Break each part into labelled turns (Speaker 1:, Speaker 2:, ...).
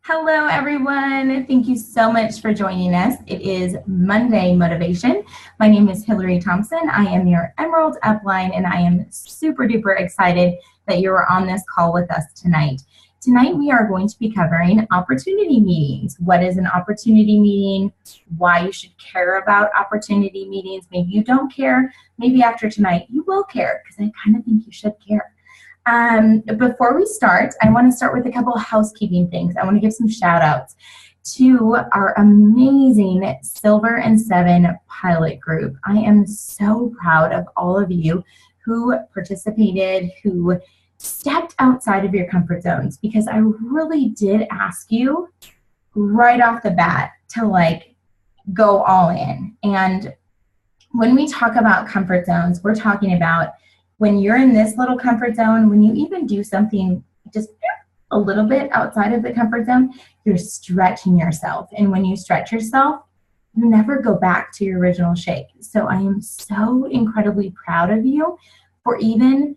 Speaker 1: Hello, everyone. Thank you so much for joining us. It is Monday Motivation. My name is Hillary Thompson. I am your Emerald Upline, and I am super duper excited that you are on this call with us tonight. Tonight, we are going to be covering opportunity meetings. What is an opportunity meeting? Why you should care about opportunity meetings. Maybe you don't care. Maybe after tonight, you will care, because I kind of think you should care. Before we start, I want to start with a couple of housekeeping things. I want to give some shout outs to our amazing Silver and Seven pilot group. I am so proud of all of you who participated, who stepped outside of your comfort zones, because I really did ask you right off the bat to go all in. And when we talk about comfort zones, we're talking about when you're in this little comfort zone, when you even do something just a little bit outside of the comfort zone, you're stretching yourself. And when you stretch yourself, you never go back to your original shape. So I am so incredibly proud of you for even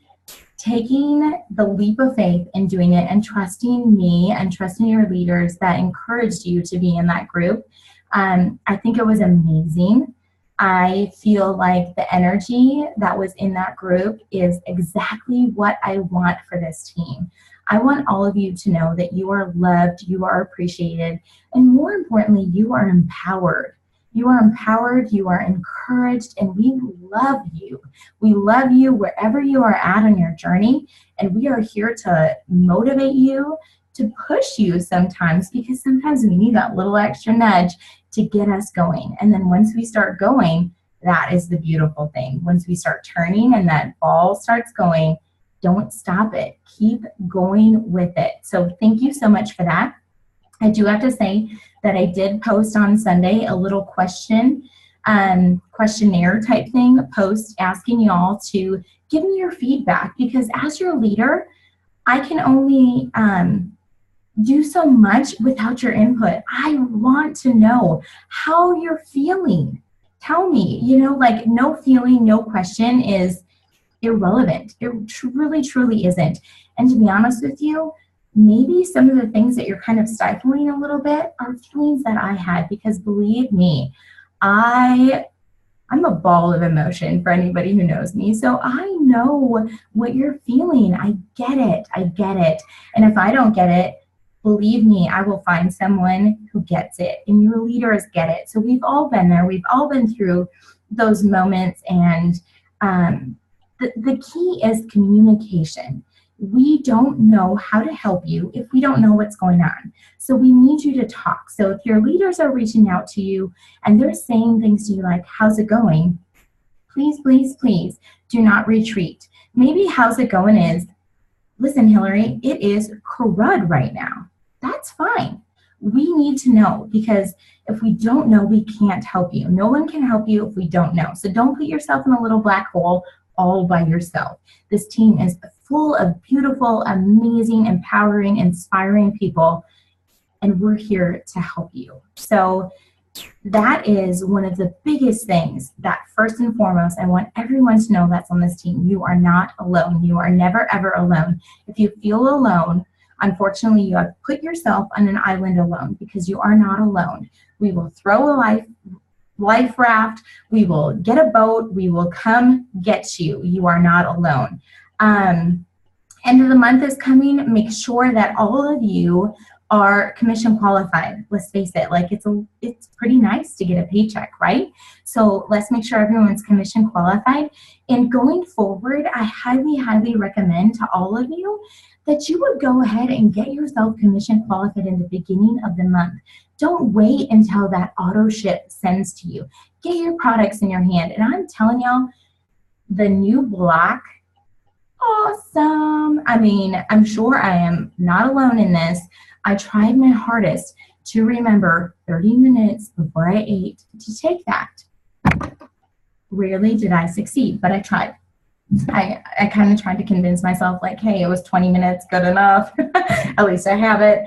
Speaker 1: taking the leap of faith and doing it and trusting me and trusting your leaders that encouraged you to be in that group. I think it was amazing. I feel like the energy that was in that group is exactly what I want for this team. I want all of you to know that you are loved, you are appreciated, and more importantly, you are empowered. You are empowered, you are encouraged, and we love you. We love you wherever you are at on your journey, and we are here to motivate you, to push you sometimes, because sometimes we need that little extra nudge to get us going. And then once we start going, that is the beautiful thing. Once we start turning and that ball starts going, don't stop it. Keep going with it. So thank you so much for that. I do have to say that I did post on Sunday a little questionnaire type thing, post asking y'all to give me your feedback, because as your leader, I can only do so much without your input. I want to know how you're feeling. Tell me, no feeling, no question is irrelevant. It truly, truly isn't. And to be honest with you, maybe some of the things that you're kind of stifling a little bit are feelings that I had, because believe me, I'm a ball of emotion for anybody who knows me. So I know what you're feeling. I get it. And if I don't get it, believe me, I will find someone who gets it, and your leaders get it. So we've all been there. We've all been through those moments, and the key is communication. We don't know how to help you if we don't know what's going on. So we need you to talk. So if your leaders are reaching out to you and they're saying things to you like, how's it going? Please, please, please do not retreat. Maybe how's it going is, listen, Hillary, it is crud right now. That's fine. We need to know, because if we don't know, we can't help you. No one can help you if we don't know. So don't put yourself in a little black hole all by yourself. This team is full of beautiful, amazing, empowering, inspiring people, and we're here to help you. So that is one of the biggest things that, first and foremost, I want everyone to know that's on this team. You are not alone. You are never, ever alone. If you feel alone, unfortunately, you have put yourself on an island alone, because you are not alone. We will throw a life raft. We will get a boat. We will come get you. You are not alone. End of the month is coming. Make sure that all of you are commission qualified. Let's face it, it's pretty nice to get a paycheck, right? So let's make sure everyone's commission qualified. And going forward, I highly, highly recommend to all of you that you would go ahead and get yourself commission qualified in the beginning of the month. Don't wait until that auto ship sends to you. Get your products in your hand. And I'm telling y'all, the new block, awesome. I mean, I'm sure I am not alone in this. I tried my hardest to remember 30 minutes before I ate to take that. Rarely did I succeed, but I tried. I kind of tried to convince myself, hey, it was 20 minutes, good enough. At least I have it.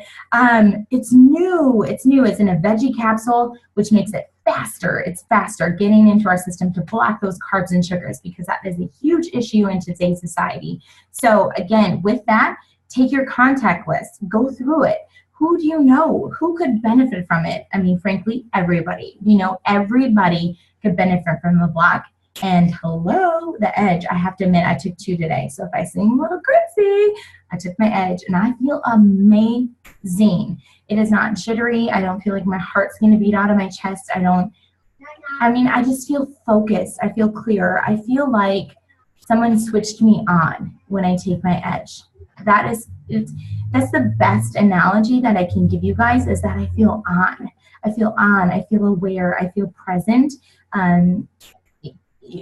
Speaker 1: It's new. It's in a veggie capsule, which makes it faster. It's faster getting into our system to block those carbs and sugars, because that is a huge issue in today's society. So again, with that, take your contact list, go through it. Who do you know? Who could benefit from it? I mean, frankly, everybody. You know, everybody could benefit from the block. And hello, the edge. I have to admit, I took 2 today. So if I seem a little crazy, I took my edge and I feel amazing. It is not jittery. I don't feel like my heart's going to beat out of my chest. I just feel focused. I feel clearer. I feel like someone switched me on when I take my edge. That's the best analogy that I can give you guys, is that I feel on. I feel on. I feel aware. I feel present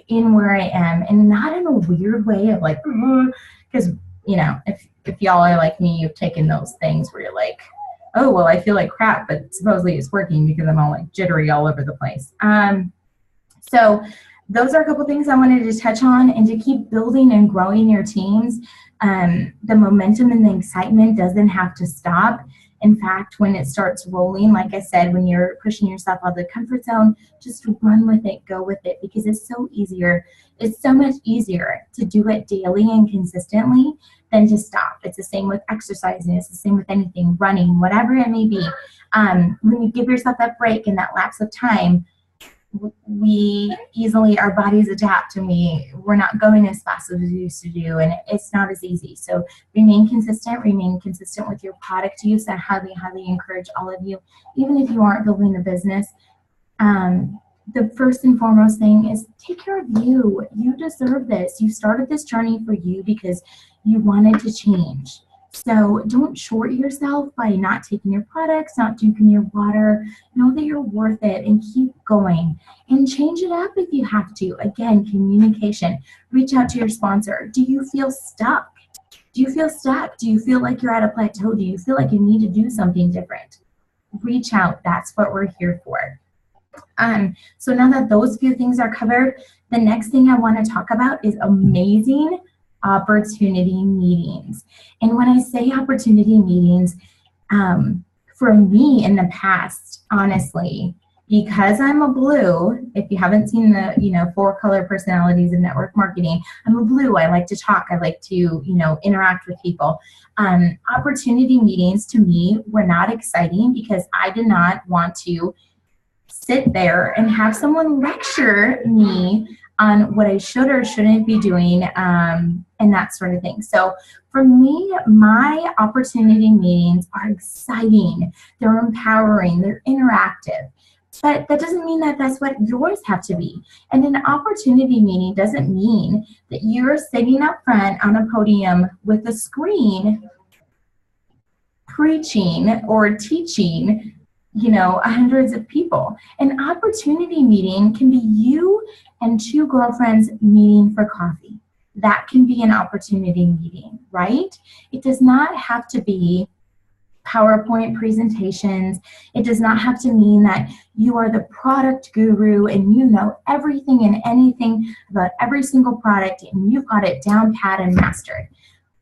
Speaker 1: in where I am, and not in a weird way of like, because, you know, if y'all are like me, you've taken those things where you're like, oh, well, I feel like crap, but supposedly it's working because I'm all like jittery all over the place. So those are a couple things I wanted to touch on, and to keep building and growing your teams. The momentum and the excitement doesn't have to stop. In fact, when it starts rolling, like I said, when you're pushing yourself out of the comfort zone, just run with it, go with it, because it's so easier. It's so much easier to do it daily and consistently than to stop. It's the same with exercising. It's the same with anything, running, whatever it may be. When you give yourself that break and that lapse of time, our bodies adapt, and we're not going as fast as we used to do, and it's not as easy. So remain consistent with your product use. I highly encourage all of you, even if you aren't building a business, the first and foremost thing is take care of you. You deserve this. You started this journey for you because you wanted to change. So don't short yourself by not taking your products, not drinking your water. Know that you're worth it and keep going, and change it up if you have to. Again, communication. Reach out to your sponsor. Do you feel stuck? Do you feel stuck? Do you feel like you're at a plateau? Do you feel like you need to do something different? Reach out. That's what we're here for. So now that those few things are covered, the next thing I want to talk about is amazing opportunity meetings. And when I say opportunity meetings, for me in the past, honestly, because I'm a blue, if you haven't seen the 4 color personalities of network marketing, I'm a blue. I like to talk. I like to, interact with people. Opportunity meetings to me were not exciting because I did not want to sit there and have someone lecture me on what I should or shouldn't be doing, and that sort of thing. So for me, my opportunity meetings are exciting. They're empowering. They're interactive. But that doesn't mean that that's what yours have to be. And an opportunity meeting doesn't mean that you're sitting up front on a podium with a screen preaching or teaching hundreds of people. An opportunity meeting can be you and 2 girlfriends meeting for coffee. That can be an opportunity meeting, right? It does not have to be PowerPoint presentations. It does not have to mean that you are the product guru and you know everything and anything about every single product and you've got it down pat and mastered.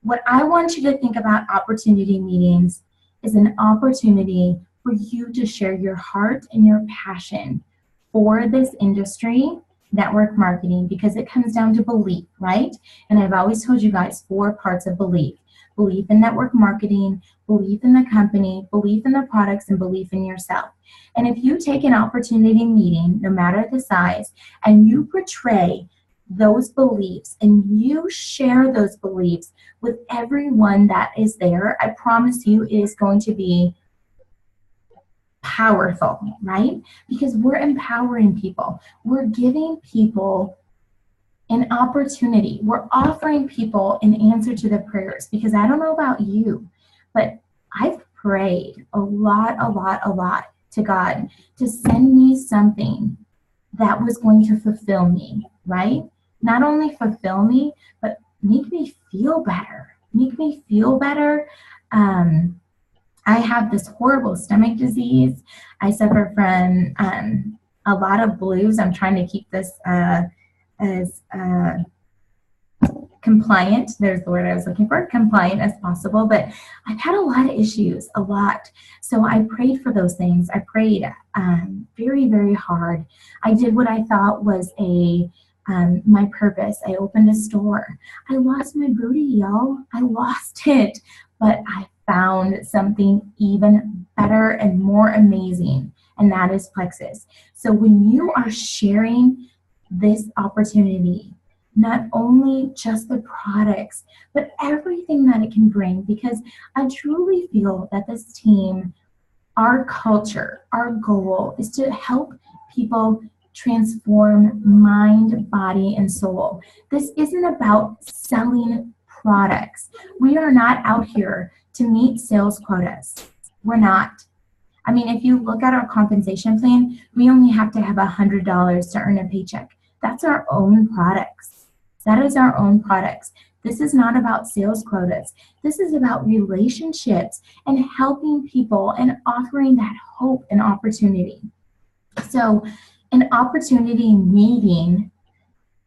Speaker 1: What I want you to think about opportunity meetings is an opportunity for you to share your heart and your passion for this industry, network marketing, because it comes down to belief, right? And I've always told you guys 4 parts of belief. Belief in network marketing, belief in the company, belief in the products, and belief in yourself. And if you take an opportunity meeting, no matter the size, and you portray those beliefs and you share those beliefs with everyone that is there, I promise you it is going to be powerful, right? Because we're empowering people. We're giving people an opportunity. We're offering people an answer to their prayers. Because I don't know about you, but I've prayed a lot to God to send me something that was going to fulfill me, right? Not only fulfill me, but make me feel better. Make me feel better. I have this horrible stomach disease. I suffer from a lot of blues. I'm trying to keep this as compliant, there's the word I was looking for, compliant as possible, but I've had a lot of issues, a lot. So I prayed for those things. I prayed very, very hard. I did what I thought was my purpose. I opened a store. I lost my booty, y'all. I lost it, but I found something even better and more amazing, and that is Plexus. So when you are sharing this opportunity, not only just the products, but everything that it can bring, because I truly feel that this team, our culture, our goal is to help people transform mind, body, and soul. This isn't about selling products. We are not out here to meet sales quotas. We're not. I mean, if you look at our compensation plan, we only have to have $100 to earn a paycheck. That's our own products. That is our own products. This is not about sales quotas. This is about relationships and helping people and offering that hope and opportunity. So an opportunity meeting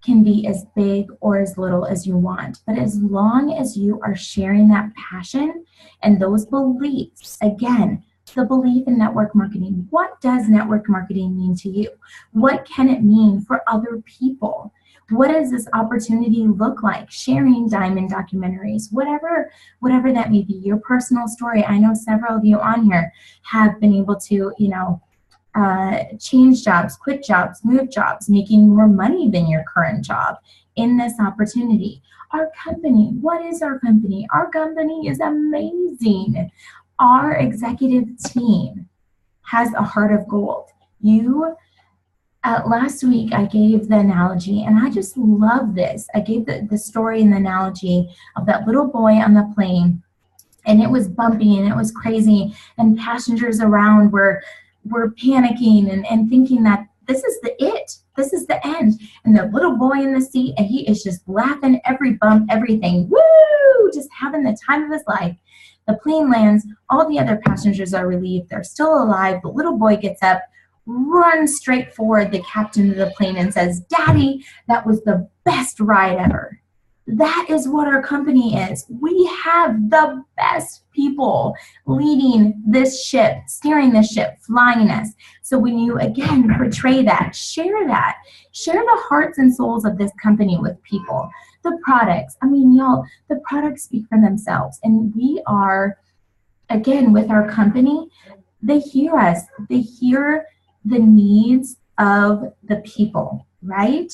Speaker 1: can be as big or as little as you want, but as long as you are sharing that passion and those beliefs, again, the belief in network marketing. What does network marketing mean to you? What can it mean for other people? What does this opportunity look like? Sharing diamond documentaries, whatever that may be, your personal story. I know several of you on here have been able to, change jobs, quit jobs, move jobs, making more money than your current job in this opportunity. Our company, what is our company? Our company is amazing. Our executive team has a heart of gold. Last week I gave the analogy, and I just love this. I gave the story and the analogy of that little boy on the plane, and it was bumpy and it was crazy, and passengers around were panicking and thinking that this is this is the end. And the little boy in the seat, and he is just laughing every bump, everything, woo, just having the time of his life. The plane lands, all the other passengers are relieved, they're still alive. The little boy gets up, runs straight forward the captain of the plane and says, "Daddy, that was the best ride ever." That is what our company is. We have the best people leading this ship, steering this ship, flying us. So when you, again, portray that, share the hearts and souls of this company with people. The products, I mean, y'all, the products speak for themselves. And we are, again, with our company, they hear us. They hear the needs of the people, right?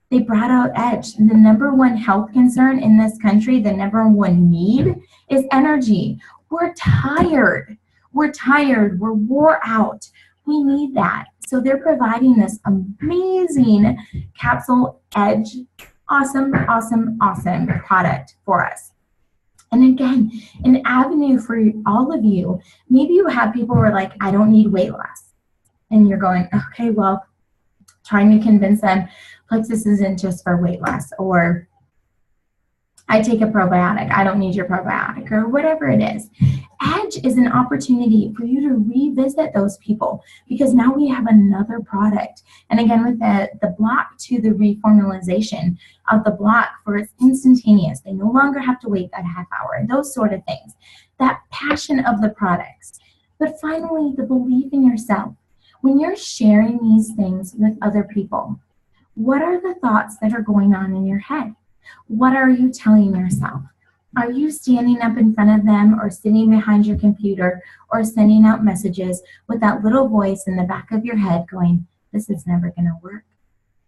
Speaker 1: They brought out edge. The number one health concern in this country, the number one need is energy. We're tired. We're wore out. We need that. So they're providing this amazing capsule edge, awesome product for us. And again, an avenue for all of you. Maybe you have people who are like, I don't need weight loss. And you're going, okay, well, trying to convince them Plexus isn't just for weight loss, or I take a probiotic, I don't need your probiotic, or whatever it is. Edge is an opportunity for you to revisit those people, because now we have another product. And again, with the block to the reformulation of the block, for it's instantaneous. They no longer have to wait that half hour, those sort of things. That passion of the products. But finally, the belief in yourself. When you're sharing these things with other people, what are the thoughts that are going on in your head? What are you telling yourself? Are you standing up in front of them, or sitting behind your computer, or sending out messages with that little voice in the back of your head going, this is never going to work.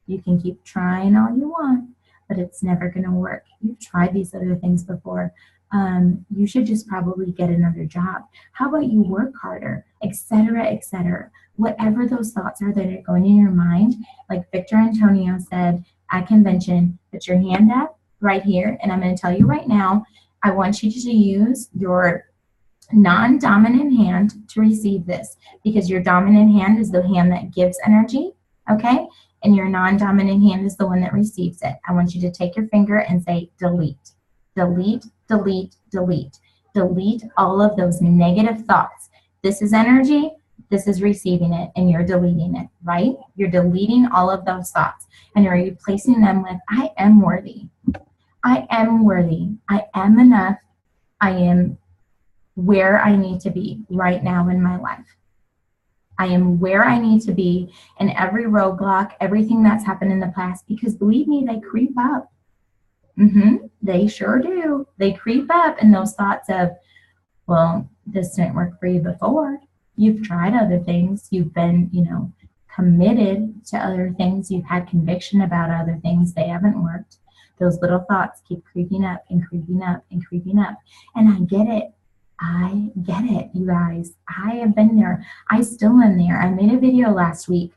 Speaker 1: You can keep trying all you want, but it's never going to work. You've tried these other things before. You should just probably get another job. How about you work harder, etc., etc. Whatever those thoughts are that are going in your mind, like Victor Antonio said at convention, put your hand up right here, and I'm going to tell you right now, I want you to use your non-dominant hand to receive this, because your dominant hand is the hand that gives energy, okay? And your non-dominant hand is the one that receives it. I want you to take your finger and say delete, delete, delete, delete. Delete all of those negative thoughts. This is energy. This is receiving it, and you're deleting it, right? You're deleting all of those thoughts, and you're replacing them with, I am worthy. I am worthy. I am enough. I am where I need to be right now in my life. I am where I need to be, and every roadblock, everything that's happened in the past, because believe me, they creep up. They sure do. They creep up, and those thoughts of, Well, this didn't work for you before. You've tried other things. You've been, committed to other things. You've had conviction about other things. They haven't worked. Those little thoughts keep creeping up and creeping up and creeping up. And I get it. I get it, you guys. I have been there. I still am there. I made a video last week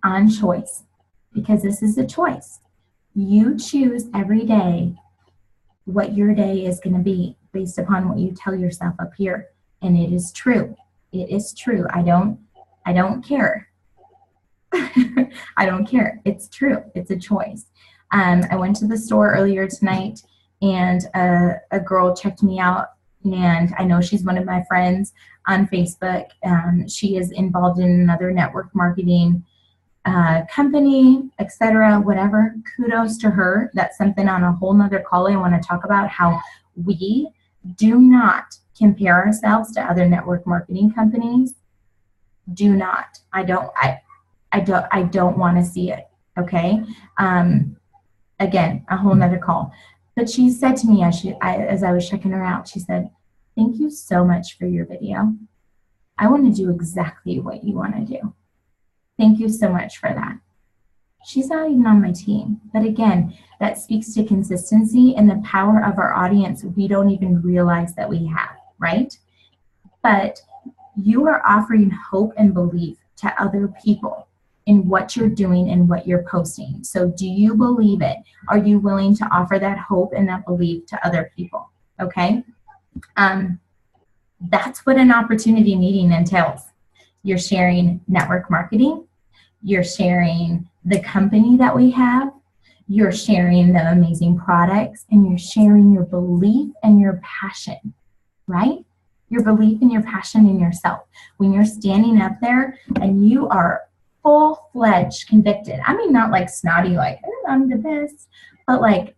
Speaker 1: on choice, because this is a choice. You choose every day what your day is going to be based upon what you tell yourself up here. And it is true. It is true. I don't care. I don't care. It's true. It's a choice. I went to the store earlier tonight, and a girl checked me out, and I know she's one of my friends on Facebook. She is involved in another network marketing company, etc., whatever. Kudos to her. That's something on a whole nother call I want to talk about, how we do not compare ourselves to other network marketing companies. Do not. I don't want to see it. Okay. Again, a whole nother call. But she said to me as I was checking her out, she said, "Thank you so much for your video. I want to do exactly what you want to do. Thank you so much for that." She's not even on my team. But again, that speaks to consistency and the power of our audience we don't even realize that we have, right? But you are offering hope and belief to other people in what you're doing and what you're posting. So do you believe it? Are you willing to offer that hope and that belief to other people? Okay? That's what an opportunity meeting entails. You're sharing network marketing. You're sharing the company that we have. You're sharing the amazing products, and you're sharing your belief and your passion, right? Your belief and your passion in yourself. When you're standing up there and you are full-fledged convicted. I mean, not like snotty, like, I'm the best, but like,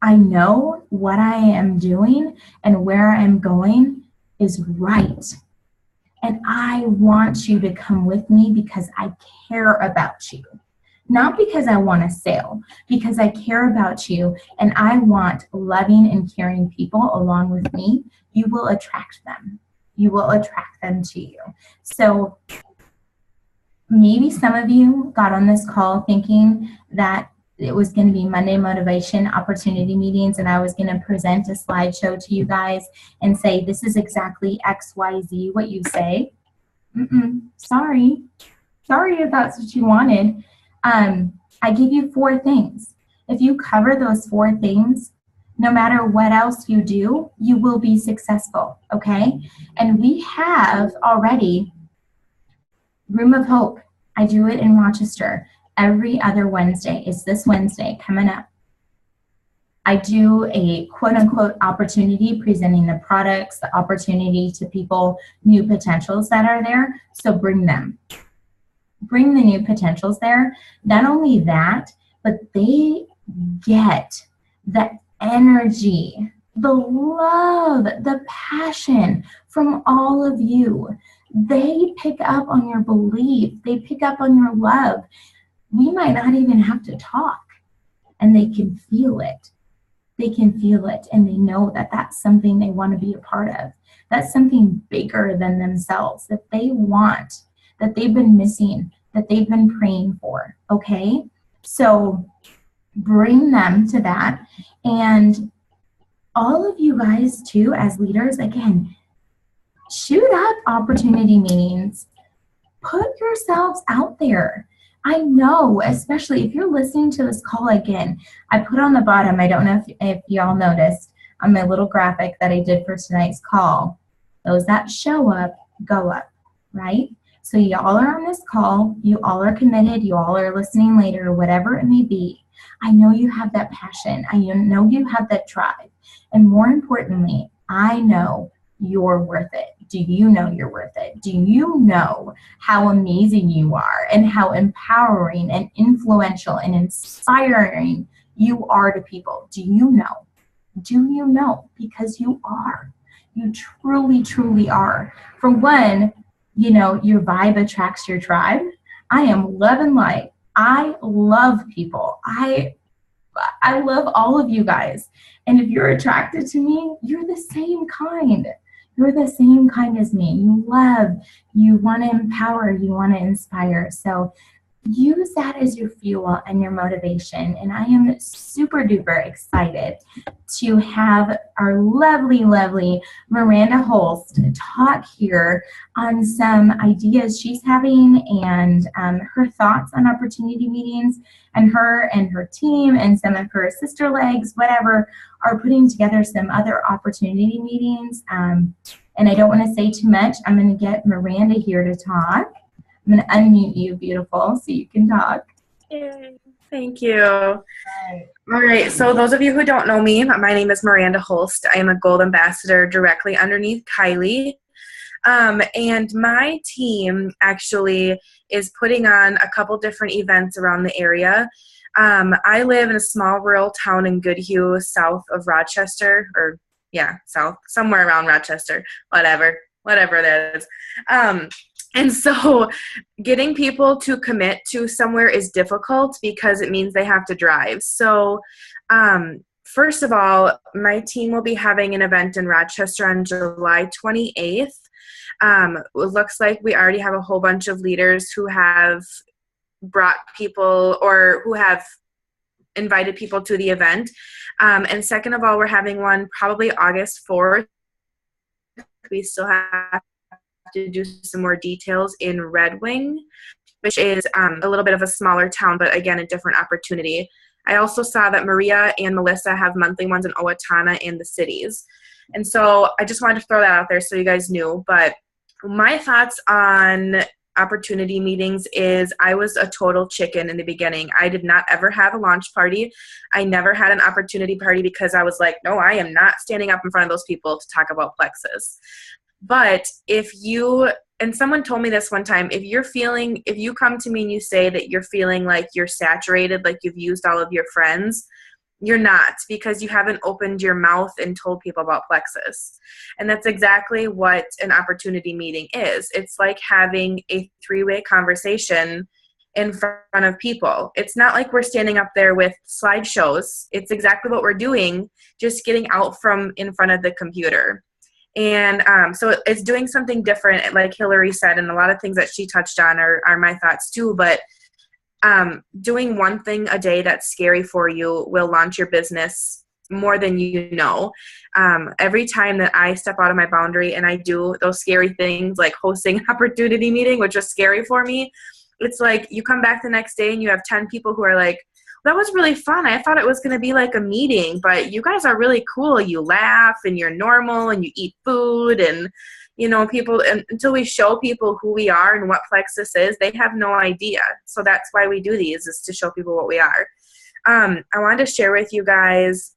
Speaker 1: I know what I am doing and where I'm going is right. And I want you to come with me because I care about you. Not because I want a sale, because I care about you and I want loving and caring people along with me. You will attract them. You will attract them to you. So maybe some of you got on this call thinking that it was going to be Monday Motivation Opportunity Meetings, and I was going to present a slideshow to you guys and say, this is exactly X, Y, Z, what you say. Sorry if that's what you wanted. I give you 4 things. If you cover those 4 things, no matter what else you do, you will be successful, okay? And we have already Room of Hope. I do it in Rochester every other Wednesday. It's this Wednesday coming up. I do a quote-unquote opportunity presenting the products, the opportunity to people, new potentials that are there. So bring them. Bring the new potentials there. Not only that, but they get the energy, the love, the passion from all of you. They pick up on your belief. They pick up on your love. We might not even have to talk, and they can feel it. They can feel it, and they know that that's something they want to be a part of. That's something bigger than themselves that they want, that they've been missing, that they've been praying for, okay? So bring them to that. And all of you guys, too, as leaders, again, shoot up opportunity meetings. Put yourselves out there. I know, especially if you're listening to this call again, I put on the bottom, I don't know if y'all noticed, on my little graphic that I did for tonight's call, those that show up, go up, right? So y'all are on this call, you all are committed, you all are listening later, whatever it may be. I know you have that passion. I know you have that drive. And more importantly, I know you're worth it. Do you know you're worth it? Do you know how amazing you are and how empowering and influential and inspiring you are to people? Do you know? Do you know? Because you are. You truly, truly are. For one, you know, your vibe attracts your tribe. I am love and light. I love people. I I love all of you guys. And if you're attracted to me, you're the same kind. You're the same kind as me. You love, you want to empower, you want to inspire. So use that as your fuel and your motivation. And I am super duper excited to have our lovely, lovely Miranda Holst talk here on some ideas she's having and her thoughts on opportunity meetings. And her team and some of her sister legs, whatever, are putting together some other opportunity meetings. And I don't want to say too much. I'm going to get Miranda here to talk. I'm going to unmute you, beautiful, so you can talk.
Speaker 2: Yay. Thank you. All right. So those of you who don't know me, my name is Miranda Holst. I am a Gold Ambassador directly underneath Kylie. And my team actually is putting on a couple different events around the area. I live in a small rural town in Goodhue, south of Rochester, south, somewhere around Rochester, whatever that is. And so getting people to commit to somewhere is difficult because it means they have to drive. So first of all, my team will be having an event in Rochester on July 28th. It looks like we already have a whole bunch of leaders who have brought people or who have invited people to the event. And second of all, we're having one probably August 4th. We still have to do some more details in Red Wing, which is a little bit of a smaller town, but again, a different opportunity. I also saw that Maria and Melissa have monthly ones in Owatonna and the cities. And so I just wanted to throw that out there so you guys knew. But my thoughts on opportunity meetings is I was a total chicken in the beginning. I did not ever have a launch party. I never had an opportunity party because I was like, no, I am not standing up in front of those people to talk about Plexus. But and someone told me this one time, if you come to me and you say that you're feeling like you're saturated, like you've used all of your friends, you're not, because you haven't opened your mouth and told people about Plexus. And that's exactly what an opportunity meeting is. It's like having a three-way conversation in front of people. It's not like we're standing up there with slideshows. It's exactly what we're doing, just getting out from in front of the computer. And so it's doing something different, like Hillary said, and a lot of things that she touched on are my thoughts too. But doing one thing a day that's scary for you will launch your business more than you know. Every time that I step out of my boundary and I do those scary things like hosting an opportunity meeting, which is scary for me, it's like you come back the next day and you have 10 people who are like, that was really fun. I thought it was going to be like a meeting, but you guys are really cool. You laugh and you're normal and you eat food and, people, and until we show people who we are and what Plexus is, they have no idea. So that's why we do these, is to show people what we are. I wanted to share with you guys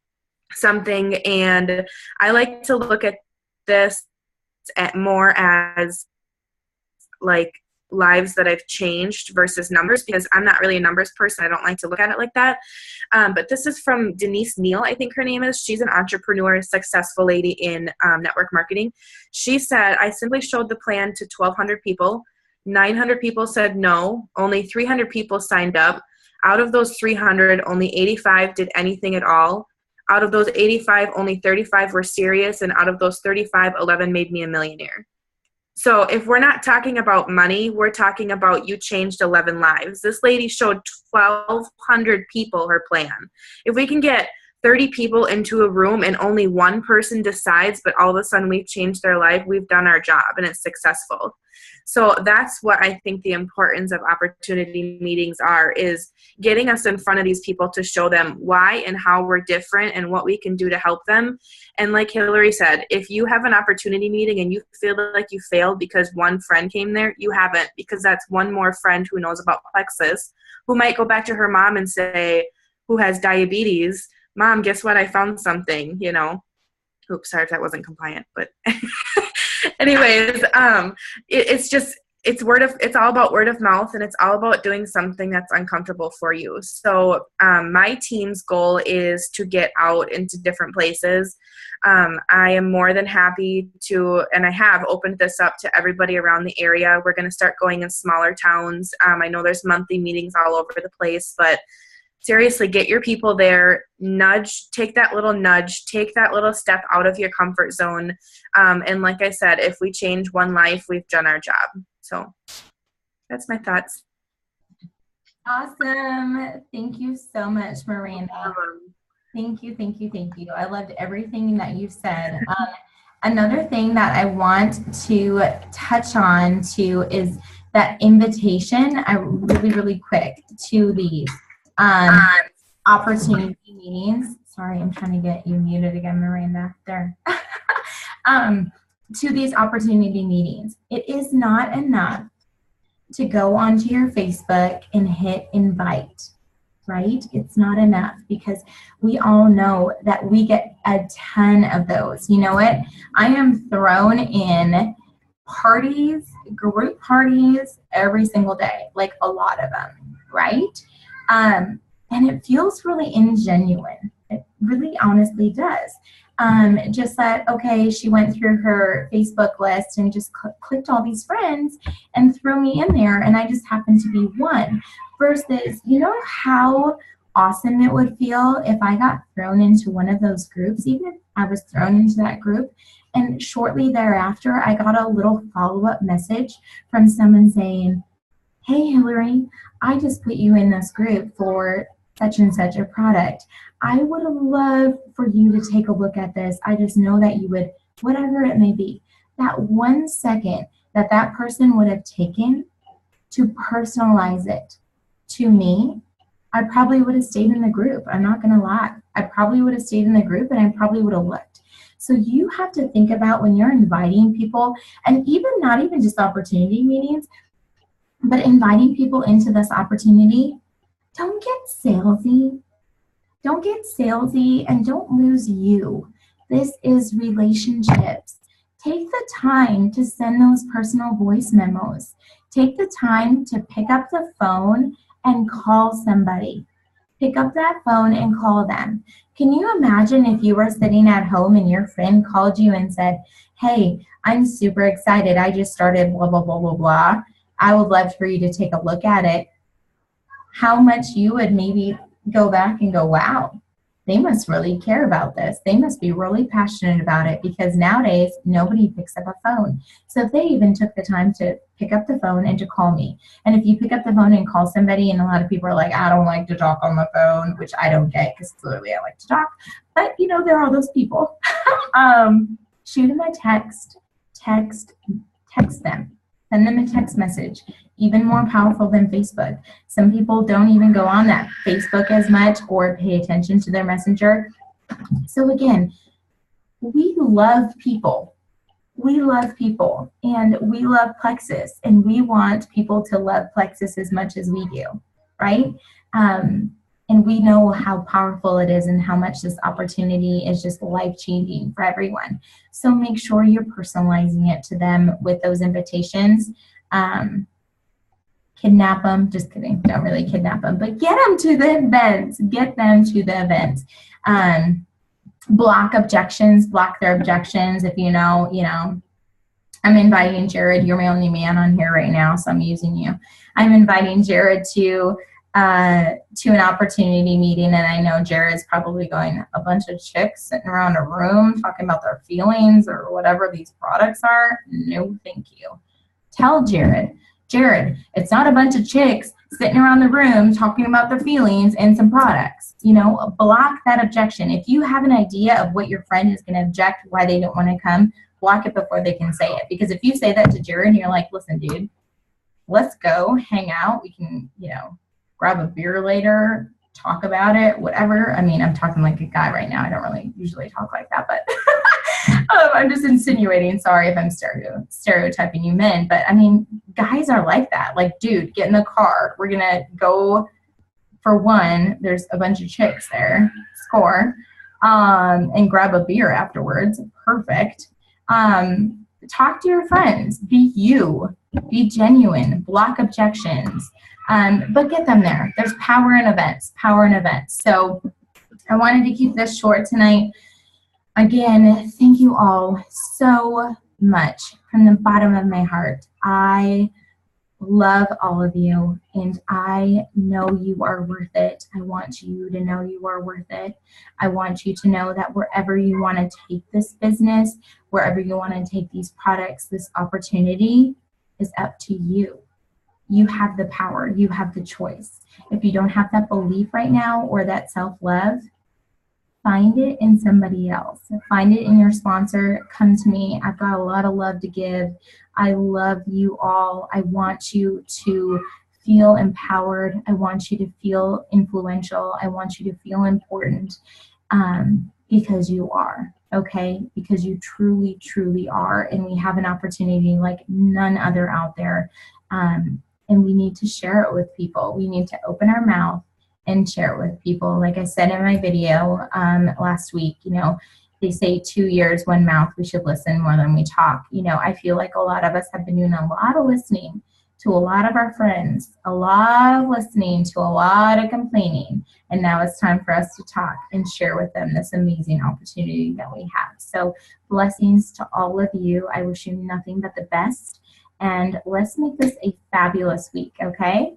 Speaker 2: something, and I like to look at this more as like lives that I've changed versus numbers, because I'm not really a numbers person. I don't like to look at it like that. But this is from Denise Neal, I think her name is. She's an entrepreneur, successful lady in network marketing. She said, I simply showed the plan to 1,200 people. 900 people said no. Only 300 people signed up. Out of those 300, only 85 did anything at all. Out of those 85, only 35 were serious. And out of those 35, 11 made me a millionaire. So if we're not talking about money, we're talking about you changed 11 lives. This lady showed 1,200 people her plan. If we can get 30 people into a room and only one person decides, but all of a sudden we've changed their life, we've done our job and it's successful. So that's what I think the importance of opportunity meetings is getting us in front of these people to show them why and how we're different and what we can do to help them. And like Hillary said, if you have an opportunity meeting and you feel like you failed because one friend came there, you haven't, because that's one more friend who knows about Plexus, who might go back to her mom and say, who has diabetes, Mom, guess what? I found something, Oops, sorry if that wasn't compliant, but anyways, it's all about word of mouth, and it's all about doing something that's uncomfortable for you. So my team's goal is to get out into different places. I am more than happy to, and I have opened this up to everybody around the area. We're going to start going in smaller towns. I know there's monthly meetings all over the place, but seriously, get your people there, take that little step out of your comfort zone. And like I said, if we change one life, we've done our job. So that's my thoughts.
Speaker 1: Awesome. Thank you so much, Miranda. Thank you. I loved everything that you said. Another thing that I want to touch on too is that invitation, really quick, to these opportunity meetings. Sorry, I'm trying to get you muted again, Miranda. There. To these opportunity meetings. It is not enough to go onto your Facebook and hit invite, right? It's not enough, because we all know that we get a ton of those. You know what? I am thrown in parties, group parties every single day, like a lot of them, right? And it feels really ingenuine. It really honestly does. Just that, okay, she went through her Facebook list and just clicked all these friends and threw me in there, and I just happened to be one. Versus, you know how awesome it would feel if I got thrown into one of those groups, even if I was thrown into that group, and shortly thereafter, I got a little follow-up message from someone saying, hey, Hillary, I just put you in this group for such and such a product. I would love for you to take a look at this. I just know that you would, whatever it may be. That 1 second that that person would have taken to personalize it to me, I probably would have stayed in the group. I'm not going to lie. I probably would have stayed in the group, and I probably would have looked. So you have to think about when you're inviting people, and even not even just opportunity meetings, but inviting people into this opportunity, don't get salesy. Don't get salesy, and don't lose you. This is relationships. Take the time to send those personal voice memos. Take the time to pick up the phone and call somebody. Pick up that phone and call them. Can you imagine if you were sitting at home and your friend called you and said, hey, I'm super excited. I just started blah, blah, blah, blah, blah. I would love for you to take a look at it. How much you would maybe go back and go, wow, they must really care about this. They must be really passionate about it, because nowadays nobody picks up a phone. So if they even took the time to pick up the phone and to call me, and if you pick up the phone and call somebody, and a lot of people are like, I don't like to talk on the phone, which I don't get, because clearly I like to talk, but you know, there are those people. Shoot them a text them. Send them a text message, even more powerful than Facebook. Some people don't even go on that Facebook as much or pay attention to their messenger. So again, we love people. We love people, and we love Plexus, and we want people to love Plexus as much as we do, right? And we know how powerful it is and how much this opportunity is just life-changing for everyone. So make sure you're personalizing it to them with those invitations. Kidnap them. Just kidding. Don't really kidnap them, but get them to the events. Get them to the events. Block objections. Block their objections. If you know, I'm inviting Jared. You're my only man on here right now, so I'm using you. I'm inviting Jared to an opportunity meeting, and I know Jared's probably going, a bunch of chicks sitting around a room talking about their feelings or whatever these products are. No, thank you. Tell Jared, it's not a bunch of chicks sitting around the room talking about their feelings and some products. Block that objection. If you have an idea of what your friend is going to object, why they don't want to come, block it before they can say it. Because if you say that to Jared and you're like, listen, dude, let's go hang out. We can, grab a beer later, talk about it, whatever. I mean, I'm talking like a guy right now. I don't really usually talk like that, but I'm just insinuating. Sorry if I'm stereotyping you men, but I mean, guys are like that. Like, dude, get in the car. We're going to go for one. There's a bunch of chicks there. Score. And grab a beer afterwards. Perfect. Talk to your friends. Be you. Be genuine. Block objections. But get them there. There's power in events. So I wanted to keep this short tonight. Again, thank you all so much from the bottom of my heart. I love all of you, and I know you are worth it. I want you to know you are worth it. I want you to know that wherever you want to take this business, wherever you want to take these products, this opportunity is up to you. You have the power, you have the choice. If you don't have that belief right now or that self-love, find it in somebody else. Find it in your sponsor. Come to me. I've got a lot of love to give. I love you all. I want you to feel empowered. I want you to feel influential. I want you to feel important, because you are, okay? Because you truly, truly are. And we have an opportunity like none other out there. And we need to share it with people. We need to open our mouth and share it with people. Like I said in my video last week, they say 2 years, one mouth, we should listen more than we talk. I feel like a lot of us have been doing a lot of listening to a lot of our friends, a lot of listening to a lot of complaining. And now it's time for us to talk and share with them this amazing opportunity that we have. So blessings to all of you. I wish you nothing but the best. And let's make this a fabulous week, okay?